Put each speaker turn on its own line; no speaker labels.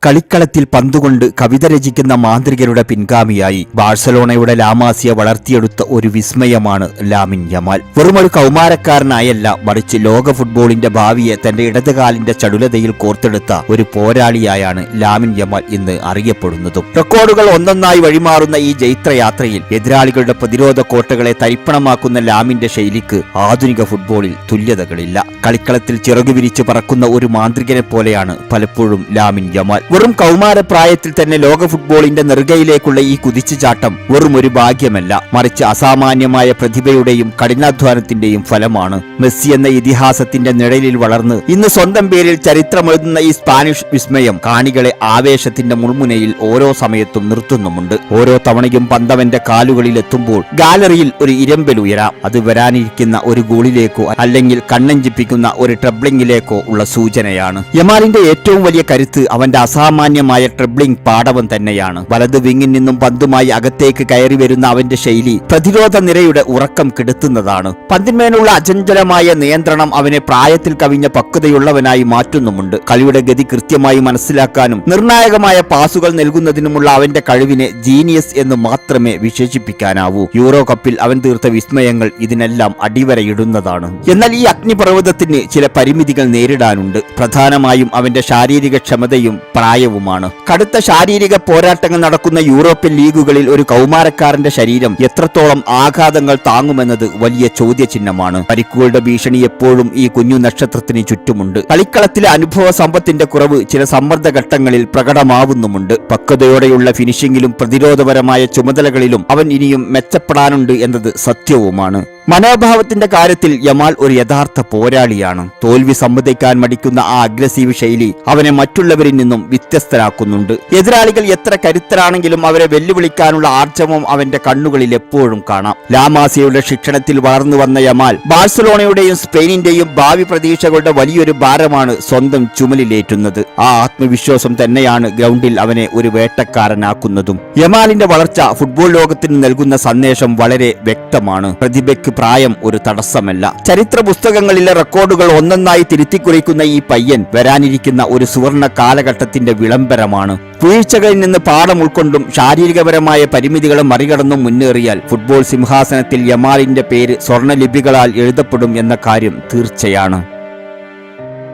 കളിക്കളത്തിൽ പന്തുകൊണ്ട് കവിത രചിക്കുന്ന മാന്ത്രികരുടെ പിൻഗാമിയായി ബാഴ്സലോണയുടെ ലാമാസിയ വളർത്തിയെടുത്ത ഒരു വിസ്മയമാണ് ലാമിൻ യമാൽ. വെറുമൊരു കൗമാരക്കാരനായല്ല, മറിച്ച് ലോക ഫുട്ബോളിന്റെ ഭാവിയെ തന്റെ ഇടതുകാലിന്റെ ചടുലതയിൽ കോർത്തെടുത്ത ഒരു പോരാളിയായാണ് ലാമിൻ യമാൽ ഇന്ന് അറിയപ്പെടുന്നതും. റെക്കോർഡുകൾ ഒന്നൊന്നായി വഴിമാറുന്ന ഈ ജൈത്രയാത്രയിൽ എതിരാളികളുടെ പ്രതിരോധ കോട്ടകളെ തരിപ്പണമാക്കുന്ന ലാമിന്റെ ശൈലിക്ക് ആധുനിക ഫുട്ബോളിൽ തുല്യതകളില്ല. കളിക്കളത്തിൽ ചിറകുവിരിച്ച് പറക്കുന്ന ഒരു മാന്ത്രികനെ പോലെയാണ് പലപ്പോഴും ലാമിൻ യമാൽ. വെറും കൗമാരപ്രായത്തിൽ തന്നെ ലോക ഫുട്ബോളിന്റെ നെറുകയിലേക്കുള്ള ഈ കുതിച്ചുചാട്ടം വെറും ഒരു ഭാഗ്യമല്ല, മറിച്ച് അസാമാന്യമായ പ്രതിഭയുടെയും കഠിനാധ്വാനത്തിന്റെയും ഫലമാണ്. മെസ്സി എന്ന ഇതിഹാസത്തിന്റെ നിഴലിൽ വളർന്ന് ഇന്ന് സ്വന്തം പേരിൽ ചരിത്രമെഴുതുന്ന ഈ സ്പാനിഷ് വിസ്മയം കാണികളെ ആവേശത്തിന്റെ മുൾമുനയിൽ ഓരോ സമയത്തും നിർത്തുന്നുമുണ്ട്. ഓരോ തവണയും പന്തവന്റെ കാലുകളിൽ എത്തുമ്പോൾ ഗാലറിയിൽ ഒരു ഇരമ്പൽ ഉയരാം. അത് വരാനിരിക്കുന്ന ഒരു ഗോളിലേക്കോ അല്ലെങ്കിൽ കണ്ണഞ്ചിപ്പിക്കുന്ന ഒരു ട്രിബ്ലിംഗിലേക്കോ ഉള്ള സൂചനയാണ്. യമാലിന്റെ ഏറ്റവും വലിയ കരുത്ത് അവന്റെ അസാമാന്യമായ ട്രിബ്ലിംഗ് പാടവം തന്നെയാണ്. വലത് വിങ്ങിൽ നിന്നും പന്തുമായി അകത്തേക്ക് കയറി വരുന്ന അവന്റെ ശൈലി പ്രതിരോധ നിരയുടെ ഉറക്കം കെടുത്തുന്നതാണ്. പന്തിന്മേലുള്ള അചഞ്ചലമായ നിയന്ത്രണം അവനെ പ്രായത്തിൽ കവിഞ്ഞ പക്വതയുള്ളവനായി മാറ്റുന്നുമുണ്ട്. കളിയുടെ ഗതി കൃത്യമായി മനസ്സിലാക്കാനും നിർണായകമായ പാസുകൾ നൽകുന്നതിനുമുള്ള അവന്റെ കഴിവിനെ ജീനിയസ് എന്ന് മാത്രമേ വിശേഷിപ്പിക്കാനാവൂ. യൂറോ കപ്പിൽ അവൻ തീർത്ത വിസ്മയങ്ങൾ ഇതിനെല്ലാം അടിവരയിടുന്നതാണ്. എന്നാൽ ഈ അഗ്നിപർവ്വതത്തിന് ചില പരിമിതികൾ നേരിടാനുണ്ട്. പ്രധാനമായും അവന്റെ ശാരീരിക ക്ഷമതയും പ്രായവുമാണ്. കടുത്ത ശാരീരിക പോരാട്ടങ്ങൾ നടക്കുന്ന യൂറോപ്യൻ ലീഗുകളിൽ ഒരു കൗമാരക്കാരന്റെ ശരീരം എത്രത്തോളം ആഘാതങ്ങൾ താങ്ങുമെന്നത് വലിയ ചോദ്യചിഹ്നമാണ്. പരിക്കുകളുടെ ഭീഷണി എപ്പോഴും ഈ കുഞ്ഞു നക്ഷത്രത്തിന് ചുറ്റുമുണ്ട്. കളിക്കളത്തിലെ അനുഭവ സമ്പത്തിന്റെ കുറവ് ചില സമ്മർദ്ദ ഘട്ടങ്ങളിൽ പ്രകടമാവുന്നുമുണ്ട്. പക്വതയോടെയുള്ള ഫിനിഷിംഗിലും പ്രതിരോധപരമായ ചുമതലകളിലും അവൻ ഇനിയും മെച്ചപ്പെടാനുണ്ട് എന്നത് സത്യവുമാണ്. മനോഭാവത്തിന്റെ കാര്യത്തിൽ യമാൽ ഒരു യഥാർത്ഥ പോരാളിയാണ്. തോൽവി സമ്മതിക്കാൻ മടിക്കുന്ന ആ അഗ്രസീവ് ശൈലി അവനെ മറ്റുള്ളവരിൽ നിന്നും വ്യത്യസ്തരാക്കുന്നുണ്ട്. എതിരാളികൾ എത്ര കരുത്തരാണെങ്കിലും അവരെ വെല്ലുവിളിക്കാനുള്ള ആർജവം അവന്റെ കണ്ണുകളിൽ എപ്പോഴും കാണാം. ലാമാസിയയുടെ ശിക്ഷണത്തിൽ വളർന്നു വന്ന യമാൽ ബാഴ്സലോണയുടെയും സ്പെയിനിന്റെയും ഭാവി പ്രതീക്ഷകളുടെ വലിയൊരു ഭാരമാണ് സ്വന്തം ചുമലിലേറ്റുന്നത്. ആ ആത്മവിശ്വാസം തന്നെയാണ് ഗ്രൗണ്ടിൽ അവനെ ഒരു വേട്ടക്കാരനാക്കുന്നതും. യമാലിന്റെ വളർച്ച ഫുട്ബോൾ ലോകത്തിന് നൽകുന്ന സന്ദേശം വളരെ വ്യക്തമാണ്. പ്രതിഭയ്ക്ക് പ്രായം ഒരു തടസ്സമല്ല. ചരിത്ര പുസ്തകങ്ങളിലെ റെക്കോർഡുകൾ ഒന്നൊന്നായി തിരുത്തിക്കുറിക്കുന്ന ഈ പയ്യൻ വരാനിരിക്കുന്ന ഒരു സുവർണ കാലഘട്ടത്തിന്റെ വിളംബരമാണ്. വീഴ്ചകളിൽ നിന്ന് പാഠം ഉൾക്കൊണ്ടും ശാരീരികപരമായ പരിമിതികളെ മറികടന്നും മുന്നേറിയാൽ ഫുട്ബോൾ സിംഹാസനത്തിൽ യമാലിന്റെ പേര് സ്വർണ്ണ ലിപികളാൽ എഴുതപ്പെടും എന്ന കാര്യം തീർച്ചയാണ്.